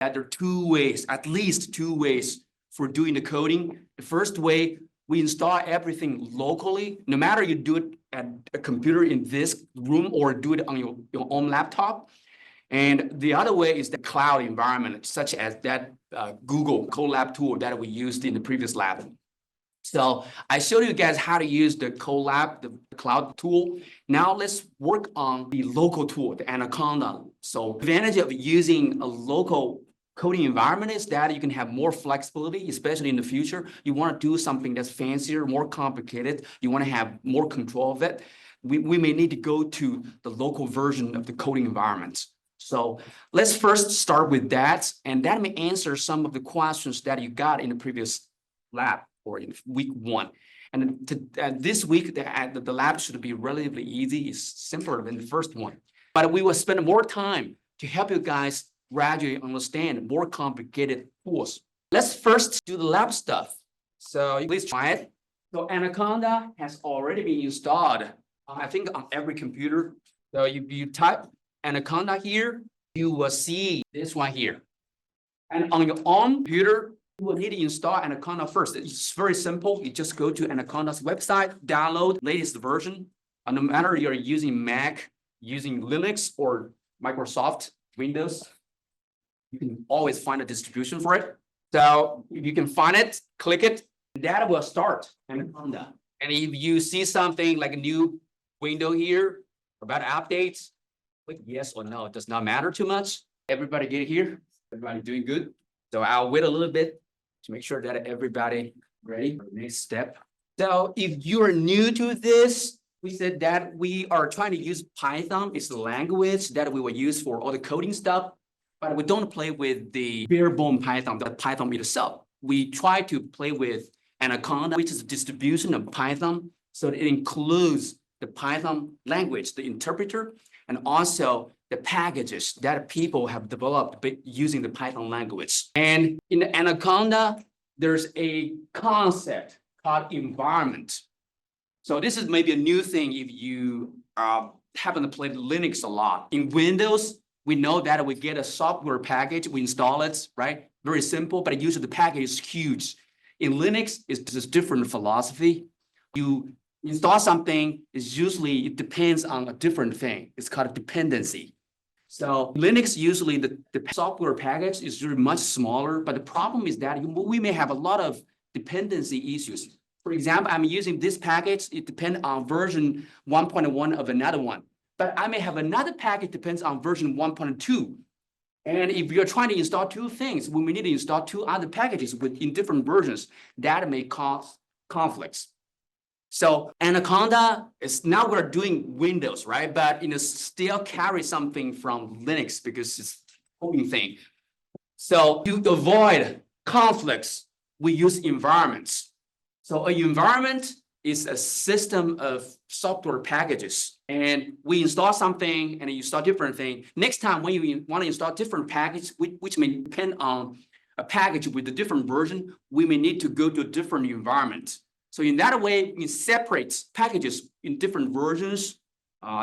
that there are two ways, at least two ways for doing the coding. The first way, we install everything locally, no matter you do it at a computer in this room or do it on your own laptop. And the other way is the cloud environment, such as that Google Colab tool that we used in the previous lab. So I showed you guys how to use the Colab, the cloud tool. Now let's work on the local tool, the Anaconda. So the advantage of using a local coding environment is that you can have more flexibility, especially in the future. You want to do something that's fancier, more complicated. You want to have more control of it. We may need to go to the local version of the coding environment. So let's first start with that, and that may answer some of the questions that you got in the previous lab or in week 1. And this week, the lab should be relatively easy. It's simpler than the first one. But we will spend more time to help you guys gradually understand more complicated tools. Let's first do the lab stuff. So please try it. So Anaconda has already been installed, I think, on every computer. So if you type Anaconda here, you will see this one here. And on your own computer, you will need to install Anaconda first. It's very simple. You just go to Anaconda's website, download latest version. And no matter you're using Mac, using Linux, or Microsoft Windows, you can always find a distribution for it. So if you can find it, click it, that will start Anaconda. And if you see something like a new window here about updates, click yes or no. It does not matter too much. Everybody get here? Everybody doing good? So I'll wait a little bit to make sure that everybody ready for the next step. So if you are new to this, we said that we are trying to use Python. It's the language that we will use for all the coding stuff. But we don't play with the bare bone Python, the Python itself. We try to play with Anaconda, which is a distribution of Python. So it includes the Python language, the interpreter, and also the packages that people have developed using the Python language. And in the Anaconda, there's a concept called environment. So this is maybe a new thing if you happen to play Linux a lot. In Windows, we know that we get a software package, we install it, right? Very simple, but usually the package is huge. In Linux, it's a different philosophy. You install something, it depends on a different thing. It's called a dependency. So Linux, usually the software package is really much smaller, but the problem is that we may have a lot of dependency issues. For example, I'm using this package, it depends on version 1.1 of another one. But I may have another package depends on version 1.2. And if you're trying to install two things, we may need to install two other packages in different versions. That may cause conflicts. So Anaconda is now we're doing Windows, right? But still carry something from Linux because it's a coding thing. So to avoid conflicts, we use environments. So an environment is a system of software packages. And we install something and you install different thing. Next time when you want to install different package, which may depend on a package with a different version, we may need to go to a different environment. So in that way, we separate packages in different versions,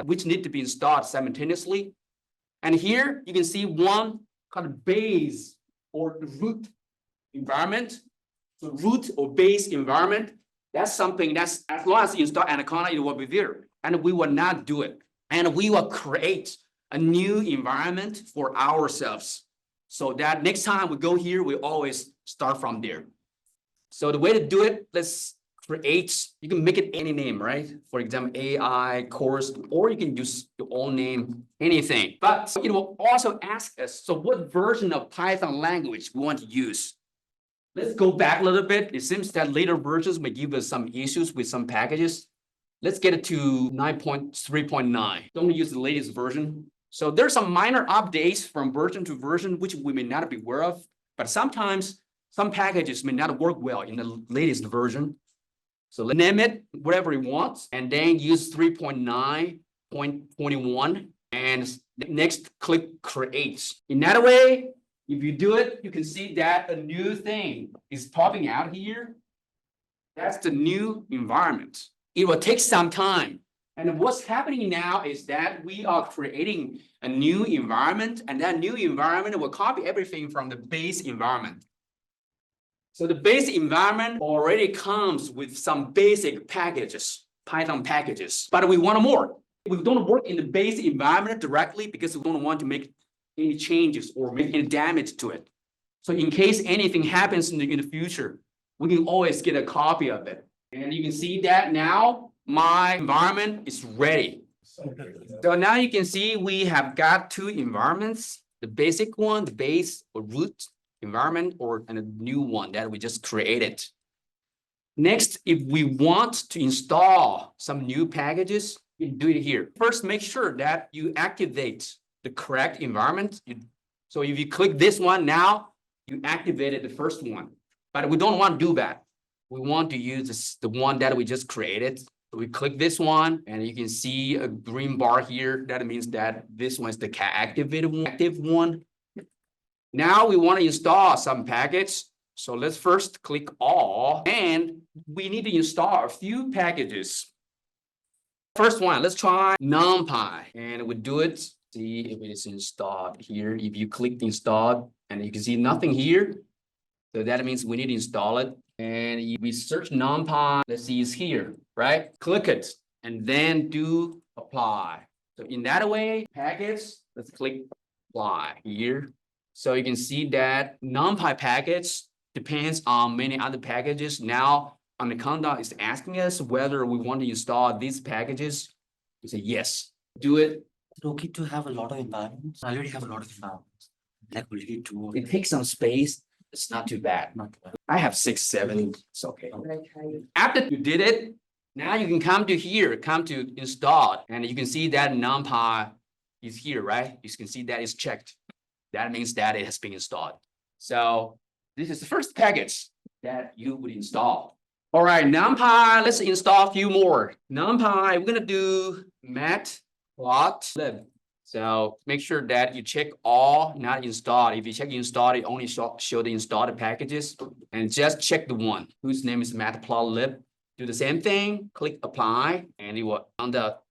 which need to be installed simultaneously. And here you can see one called base or root environment. So root or base environment, that's something that's, as long as you install Anaconda, it will be there. And we will not do it. And we will create a new environment for ourselves. So that next time we go here, we always start from there. So the way to do it, let's create, you can make it any name, right? For example, AI, course, or you can use your own name, anything. But it will also ask us, so what version of Python language we want to use? Let's go back a little bit. It seems that later versions may give us some issues with some packages. Let's get it to 9.3.9. Don't use the latest version. So there's some minor updates from version to version, which we may not be aware of, but sometimes some packages may not work well in the latest version. So let's name it whatever you want, and then use 3.9.21, and next click create. In that way, if you do it, you can see that a new thing is popping out here. That's the new environment. It will take some time, And what's happening now is that we are creating a new environment, and that new environment will copy everything from the base environment. So the base environment already comes with some basic packages, Python packages, but we want more. We don't work in the base environment directly because we don't want to make any changes or make any damage to it. So in case anything happens in the future, we can always get a copy of it. And you can see that now my environment is ready. So now you can see we have got two environments, the basic one, the base or root environment, and a new one that we just created. Next, if we want to install some new packages, you can do it here. First, make sure that you activate the correct environment. So if you click this one now, you activated the first one, but we don't want to do that. We want to use the one that we just created. So we click this one and you can see a green bar here. That means that this one is the active one. Now we want to install some package. So let's first click all, and we need to install a few packages. First one, let's try NumPy, and we do it. See if it is installed here. If you click install, and you can see nothing here, so that means we need to install it. And if we search NumPy, let's see it's here, right? Click it, and then do apply. So in that way, package, let's click apply here. So you can see that NumPy package depends on many other packages. Now, Anaconda is asking us whether we want to install these packages. We say yes, do it. It's okay to have a lot of environments. I already have a lot of environments. Like only two. It takes some space. It's not too bad. Not bad. I have 6, 7. It's okay. After you did it, now you can come to here, come to install, and you can see that NumPy is here, right? You can see that it's checked. That means that it has been installed. So this is the first package that you would install. All right, NumPy, let's install a few more. NumPy, we're gonna do matplotlib. So make sure that you check all not installed. If you check installed, it only show the installed packages, and just check the one whose name is matplotlib. Do the same thing, click apply, and it will end up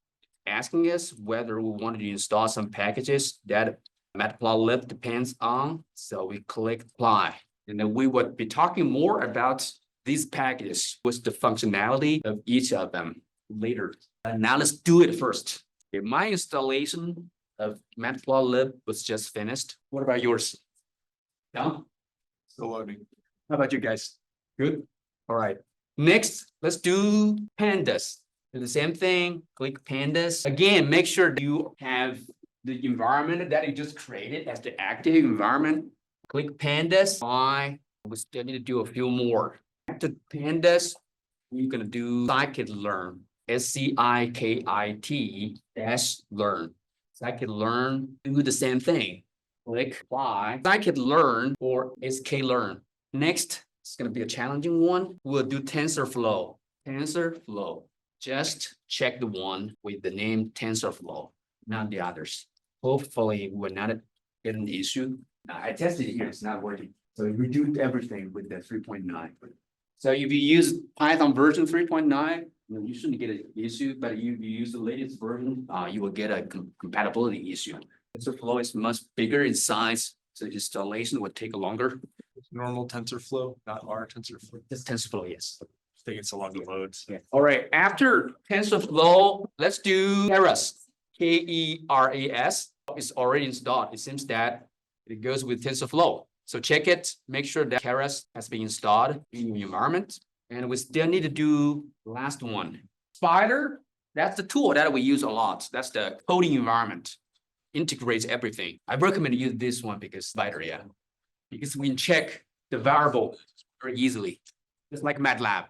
asking us whether we wanted to install some packages that matplotlib depends on. So we click apply, and then we would be talking more about these packages with the functionality of each of them later. Now let's do it first. Okay, my installation of matplotlib was just finished. What about yours? Done? Still loading. How about you guys? Good? All right. Next, let's do pandas. Do the same thing, click pandas. Again, make sure you have the environment that you just created as the active environment. Click pandas. We still need to do a few more. After pandas, we're gonna do scikit-learn. scikit-learn. Scikit-learn, do the same thing. Click apply. Scikit-learn or sklearn. Next, it's gonna be a challenging one. We'll do TensorFlow. TensorFlow. Just check the one with the name TensorFlow, not the others. Hopefully, we're not getting the issue. I tested it here, it's not working. So we do everything with the 3.9. So if you use Python version 3.9, you shouldn't get an issue, but if you use the latest version, you will get a compatibility issue. TensorFlow is much bigger in size, so installation would take longer. Normal TensorFlow, not our TensorFlow. Just TensorFlow, yes. I think it's along the loads. Yeah. All right, after TensorFlow, let's do Keras. Keras is already installed. It seems that it goes with TensorFlow. So check it, make sure that Keras has been installed in your environment. And we still need to do the last one. Spyder, that's the tool that we use a lot. That's the coding environment. Integrates everything. I recommend you use this one because Spyder, yeah. Because we can check the variable very easily, just like MATLAB.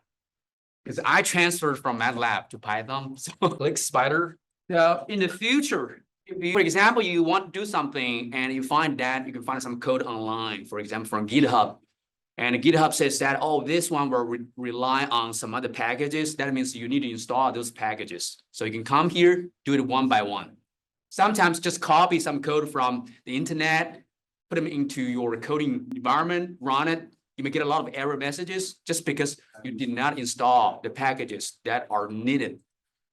Because I transferred from MATLAB to Python, so click Spyder. So in the future, if you, for example, you want to do something and you find that you can find some code online, for example, from GitHub, and GitHub says that, oh, this one will rely on some other packages. That means you need to install those packages. So you can come here, do it one by one. Sometimes just copy some code from the internet, put them into your coding environment, run it. You may get a lot of error messages just because you did not install the packages that are needed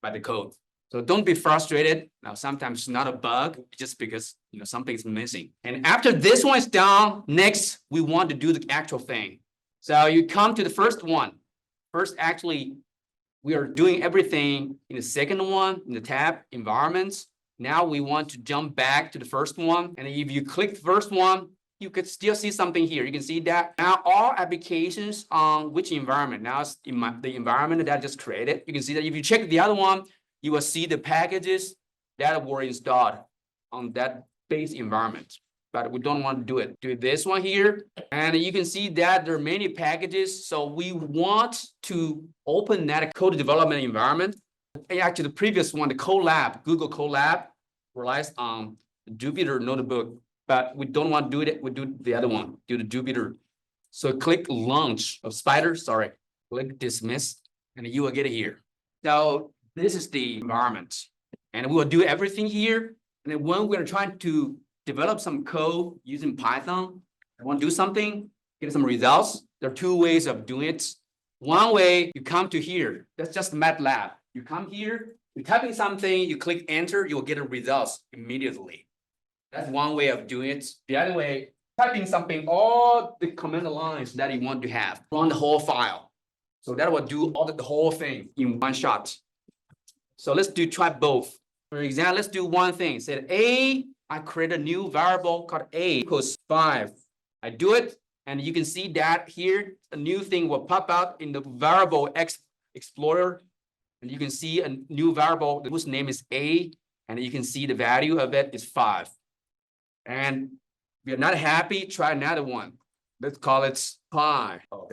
by the code. So don't be frustrated. Now, sometimes it's not a bug, just because something's missing. And after this one is done, next we want to do the actual thing. So you come to the first one. First, actually, we are doing everything in the second one, in the tab environments. Now we want to jump back to the first one. And if you click the first one, you could still see something here. You can see that now all applications on which environment. Now it's in the environment that I just created. You can see that if you check the other one, you will see the packages that were installed on that base environment. But we don't want to do it. Do this one here. And you can see that there are many packages. So we want to open that code development environment. And actually, the previous one, the Colab, Google Colab, relies on the Jupyter notebook. But we don't want to do it. We do the other one, do the Jupyter. So click launch of Spyder, sorry. Click dismiss, and you will get it here. So this is the environment. And we will do everything here. And then when we're trying to develop some code using Python, I want to do something, get some results. There are two ways of doing it. One way, you come to here. That's just MATLAB. You come here, you're typing something, you click enter, you'll get the results immediately. That's one way of doing it. The other way, typing something, all the command lines that you want to have, run the whole file. So that will do all the whole thing in one shot. So let's try both. For example, let's do one thing. Say I create a new variable called a equals 5. I do it, and you can see that here, a new thing will pop out in the variable X Explorer. And you can see a new variable whose name is a, and you can see the value of it is 5. And if you're not happy, try another one. Let's call it try. Oh,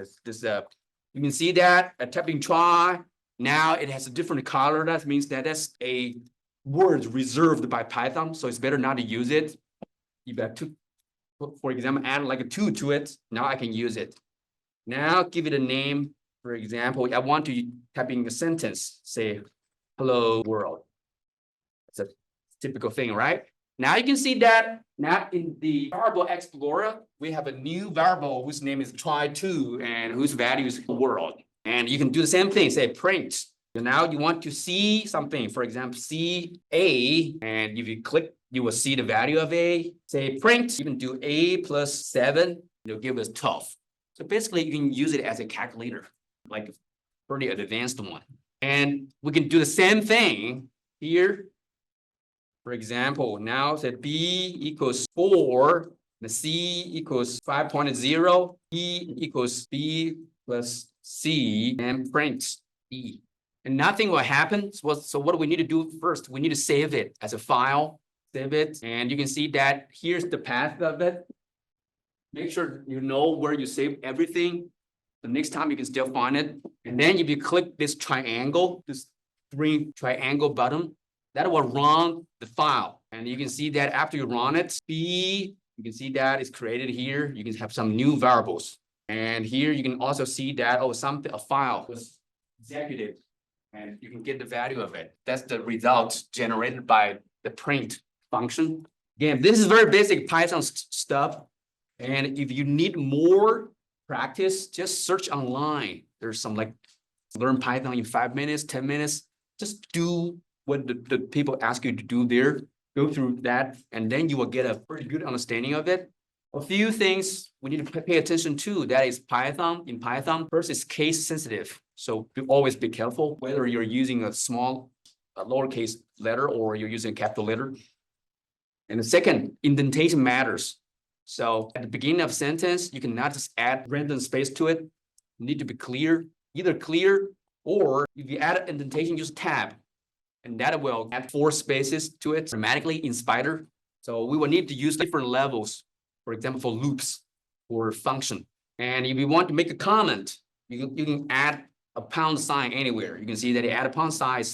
you can see that typing try. Now it has a different color. That means that that's a word reserved by Python. So it's better not to use it. You have to, for example, add like a 2 to it. Now I can use it. Now give it a name. For example, I want to type in a sentence, say, hello world. It's a typical thing, right? Now you can see that now in the variable Explorer, we have a new variable whose name is try2 and whose value is world. And you can do the same thing, say print. So now you want to see something, for example, see a, and if you click, you will see the value of a. Say print, you can do a plus 7, it'll give us 12. So basically you can use it as a calculator, like a pretty advanced one. And we can do the same thing here. For example, now that b equals 4, the c equals 5.0, e equals b plus c, and print e. And nothing will happen. So what do we need to do first? We need to save it as a file, save it. And you can see that here's the path of it. Make sure you know where you save everything. The next time you can still find it. And then if you click this triangle, this green triangle button, that will run the file. And you can see that after you run it, you can see that it's created here. You can have some new variables. And here you can also see that, a file was executed. And you can get the value of it. That's the result generated by the print function. Again, this is very basic Python stuff. And if you need more practice, just search online. There's some like learn Python in 5 minutes, 10 minutes. Just do what the people ask you to do there. Go through that, and then you will get a pretty good understanding of it. A few things we need to pay attention to, that is Python. In Python, first is case sensitive. So always be careful whether you're using a lowercase letter or you're using a capital letter. And the second, indentation matters. So at the beginning of a sentence, you cannot just add random space to it. You need to be clear, either clear, or if you add an indentation, use tab. And that will add 4 spaces to it automatically in Spyder. So we will need to use different levels, for example, for loops or function. And if you want to make a comment, you can add a pound sign anywhere. You can see that the add a pound sign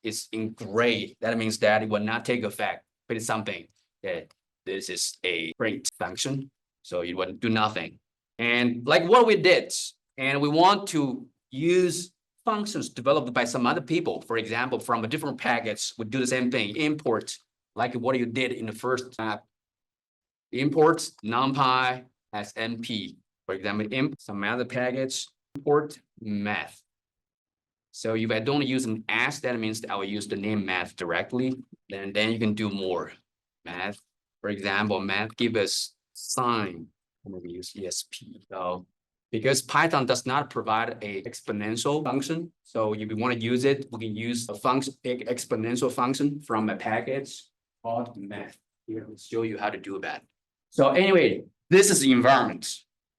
is in gray. That means that it will not take effect, but it's something that this is a print function. So it will do nothing. And like what we did, and we want to use functions developed by some other people. For example, from a different package, we do the same thing, import, like what you did in the first app. Import numpy as np. For example, import some other package, import math. So if I don't use an as, that means that I will use the name math directly. Then you can do more math. For example, math give us sine. I'm going to use ESP. So because Python does not provide a exponential function, so if you want to use it, we can use a function, exponential function from a package called math. Here, I'll show you how to do that. So anyway, this is the environment.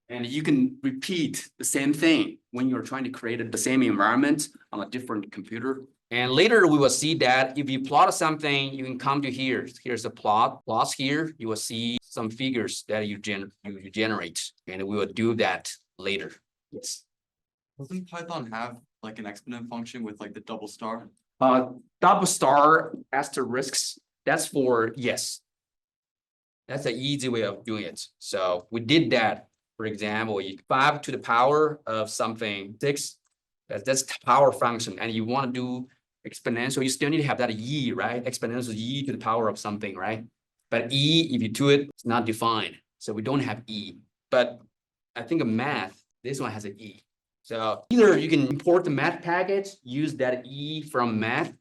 And you can repeat the same thing when you're trying to create the same environment on a different computer. And later we will see that if you plot something, you can come to here. Here's the plot. Plots here, you will see some figures that you generate, and we will do that later. Yes. Doesn't Python have like an exponent function with like the double star? Double star asterisks. That's for yes. That's an easy way of doing it. So we did that. For example, 5 to the power of something 6. That's the power function, and you want to do exponential. You still need to have that e, right? Exponential e to the power of something, right? But e, if you do it, it's not defined, so we don't have e. But I think of math, this one has an e. So either you can import the math package, use that e from math,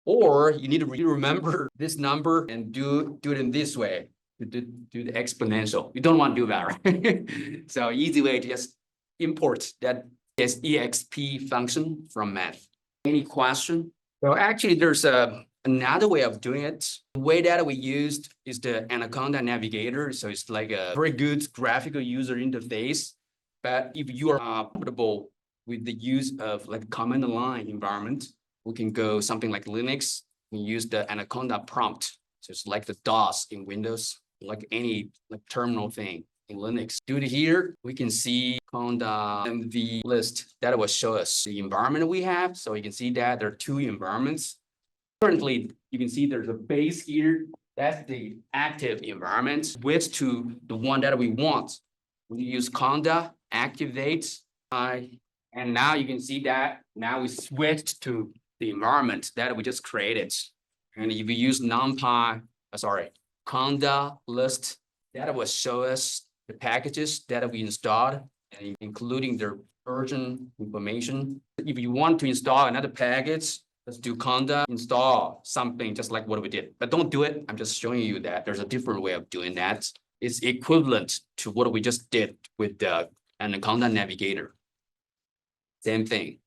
or you need to remember this number and do it in this way. Do the exponential. You don't want to do that, right? So easy way to just import that exp function from math. Any question? So actually there's another way of doing it. The way that we used is the Anaconda navigator. So it's like a very good graphical user interface. But if you are comfortable with the use of like command line environment, we can go something like Linux. We use the Anaconda prompt. So it's like the DOS in Windows, like any like terminal thing in Linux. Do it here, we can see on the MV list that will show us the environment we have. So you can see that there are 2 environments. Currently, you can see there's a base here. That's the active environment. Switch to the one that we want. We use conda, activate, and now you can see that now we switched to the environment that we just created. And if we use numpy, conda list, that will show us the packages that we installed, including their version information. If you want to install another package, let's do conda install something just like what we did. But don't do it. I'm just showing you that there's a different way of doing that. It's equivalent to what we just did with the Anaconda navigator. Same thing.